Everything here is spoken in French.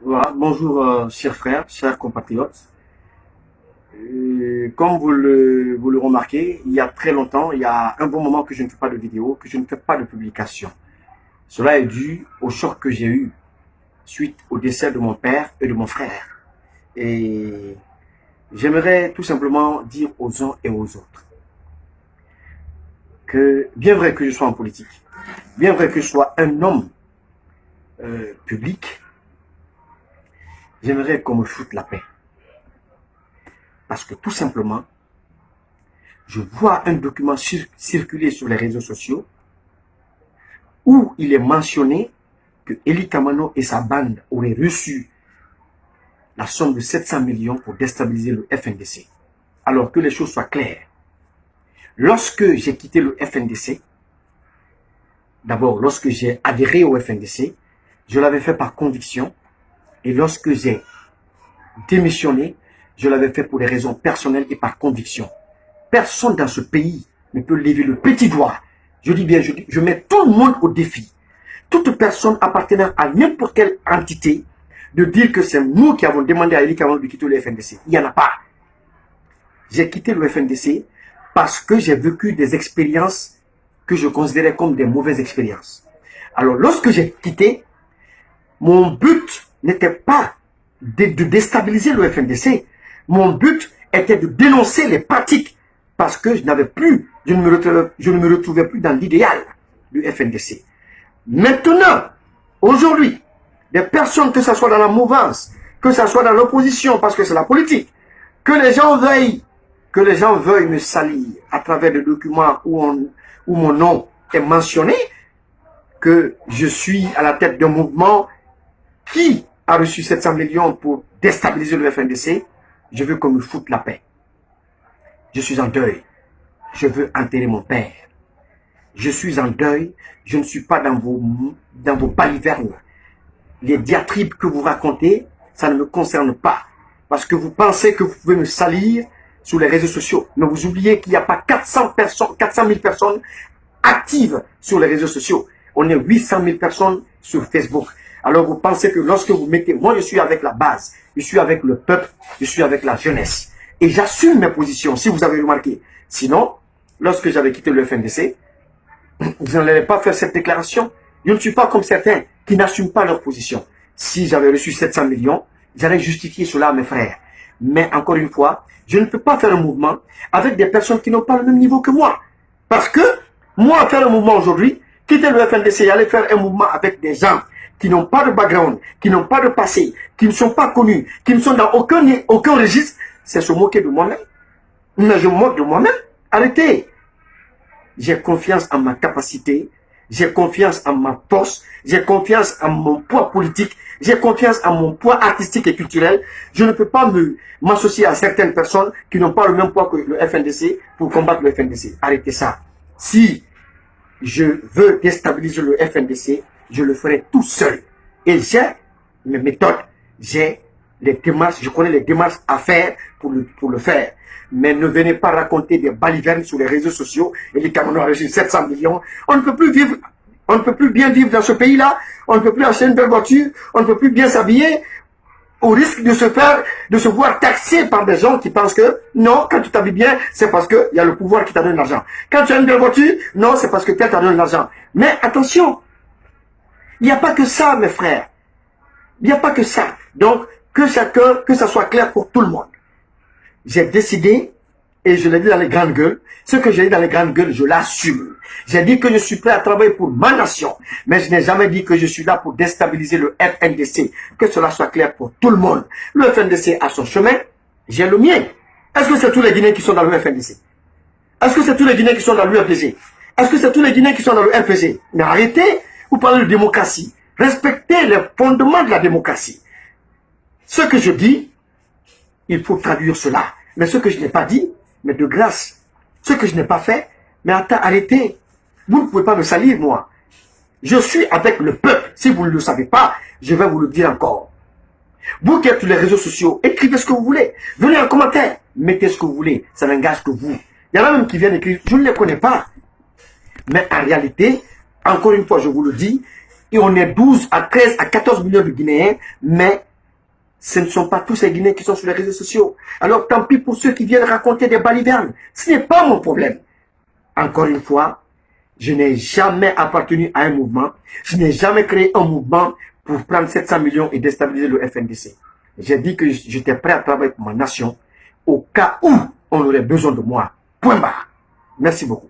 Voilà, bonjour chers frères, chers compatriotes. Comme vous le remarquez, il y a très longtemps, il y a un bon moment que je ne fais pas de vidéo, que je ne fais pas de publication. Cela est dû au choc que j'ai eu suite au décès de mon père et de mon frère. Et j'aimerais tout simplement dire aux uns et aux autres que bien vrai que je sois en politique, bien vrai que je sois un homme public, j'aimerais qu'on me foute la paix. Parce que tout simplement, je vois un document circuler sur les réseaux sociaux où il est mentionné que Eli Kamano et sa bande auraient reçu la somme de 700 millions pour déstabiliser le FNDC. Alors que les choses soient claires. Lorsque j'ai quitté le FNDC, d'abord lorsque j'ai adhéré au FNDC, je l'avais fait par conviction. Et lorsque j'ai démissionné, je l'avais fait pour des raisons personnelles et par conviction. Personne dans ce pays ne peut lever le petit doigt. Je dis bien, je mets tout le monde au défi. Toute personne appartenant à n'importe quelle entité de dire que c'est nous qui avons demandé à Eli Kamano de quitter le FNDC. Il n'y en a pas. J'ai quitté le FNDC parce que j'ai vécu des expériences que je considérais comme des mauvaises expériences. Alors, lorsque j'ai quitté, mon but n'était pas de déstabiliser le FNDC. Mon but était de dénoncer les pratiques parce que je ne me retrouvais plus dans l'idéal du FNDC. Maintenant, aujourd'hui, des personnes, que ce soit dans la mouvance, que ce soit dans l'opposition, parce que c'est la politique, que les gens veuillent me salir à travers des documents où mon nom est mentionné, que je suis à la tête d'un mouvement qui a reçu 700 millions pour déstabiliser le FNDC, je veux qu'on me foute la paix. Je suis en deuil. Je veux enterrer mon père. Je suis en deuil. Je ne suis pas dans vos balivernes. Les diatribes que vous racontez, ça ne me concerne pas. Parce que vous pensez que vous pouvez me salir sur les réseaux sociaux. Mais vous oubliez qu'il n'y a pas 400 000 personnes actives sur les réseaux sociaux. On est 800 000 personnes sur Facebook. Alors vous pensez que lorsque vous mettez... Moi, je suis avec la base. Je suis avec le peuple. Je suis avec la jeunesse. Et j'assume mes positions, si vous avez remarqué. Sinon, lorsque j'avais quitté le FNDC, vous n'allez pas faire cette déclaration. Je ne suis pas comme certains qui n'assument pas leur position. Si j'avais reçu 700 millions, j'allais justifier cela à mes frères. Mais encore une fois, je ne peux pas faire un mouvement avec des personnes qui n'ont pas le même niveau que moi. Parce que moi, faire un mouvement aujourd'hui, quitter le FNDC et aller faire un mouvement avec des gens qui n'ont pas de background, qui n'ont pas de passé, qui ne sont pas connus, qui ne sont dans aucun registre, c'est se moquer de moi-même. Mais je me moque de moi-même. Arrêtez. J'ai confiance en ma capacité, j'ai confiance en ma force, j'ai confiance en mon poids politique, j'ai confiance en mon poids artistique et culturel. Je ne peux pas m'associer à certaines personnes qui n'ont pas le même poids que le FNDC pour combattre le FNDC. Arrêtez ça. Si je veux déstabiliser le FNDC, je le ferai tout seul. Et j'ai mes méthodes, j'ai les démarches, je connais les démarches à faire pour le faire. Mais ne venez pas raconter des balivernes sur les réseaux sociaux et les Camerounais ont reçu 700 millions. On ne peut plus vivre, on ne peut plus bien vivre dans ce pays-là, on ne peut plus acheter une belle voiture, on ne peut plus bien s'habiller, au risque de se voir taxé par des gens qui pensent que non, quand tu t'habilles bien, c'est parce qu'il y a le pouvoir qui t'a donné l'argent. Quand tu as une belle voiture, non, c'est parce que quelqu'un t'a donné l'argent. Mais attention, il n'y a pas que ça, mes frères. Il n'y a pas que ça. Donc, que ça soit clair pour tout le monde. J'ai décidé, et je l'ai dit dans les grandes gueules, ce que j'ai dit dans les grandes gueules, je l'assume. J'ai dit que je suis prêt à travailler pour ma nation, mais je n'ai jamais dit que je suis là pour déstabiliser le FNDC. Que cela soit clair pour tout le monde. Le FNDC a son chemin, j'ai le mien. Est-ce que c'est tous les Guinéens qui sont dans le FNDC? Est-ce que c'est tous les Guinéens qui sont dans l'UFDG? Est-ce que c'est tous les Guinéens qui sont dans le RPG? Mais arrêtez, vous parlez de démocratie. Respectez les fondements de la démocratie. Ce que je dis, il faut traduire cela. Mais ce que je n'ai pas dit, mais de grâce, ce que je n'ai pas fait, mais arrêtez. Vous ne pouvez pas me salir, moi. Je suis avec le peuple. Si vous ne le savez pas, je vais vous le dire encore. Vous qui êtes sur les réseaux sociaux, écrivez ce que vous voulez. Venez en commentaire. Mettez ce que vous voulez. Ça n'engage que vous. Il y en a même qui viennent écrire. Je ne les connais pas. Mais en réalité, encore une fois, je vous le dis, et on est 12 à 13 à 14 millions de Guinéens, mais Ce ne sont pas tous ces Guinéens qui sont sur les réseaux sociaux. Alors tant pis pour ceux qui viennent raconter des balivernes. Ce n'est pas mon problème. Encore une fois, je n'ai jamais appartenu à un mouvement. Je n'ai jamais créé un mouvement pour prendre 700 millions et déstabiliser le FNDC. J'ai dit que j'étais prêt à travailler pour ma nation au cas où on aurait besoin de moi. Point barre. Merci beaucoup.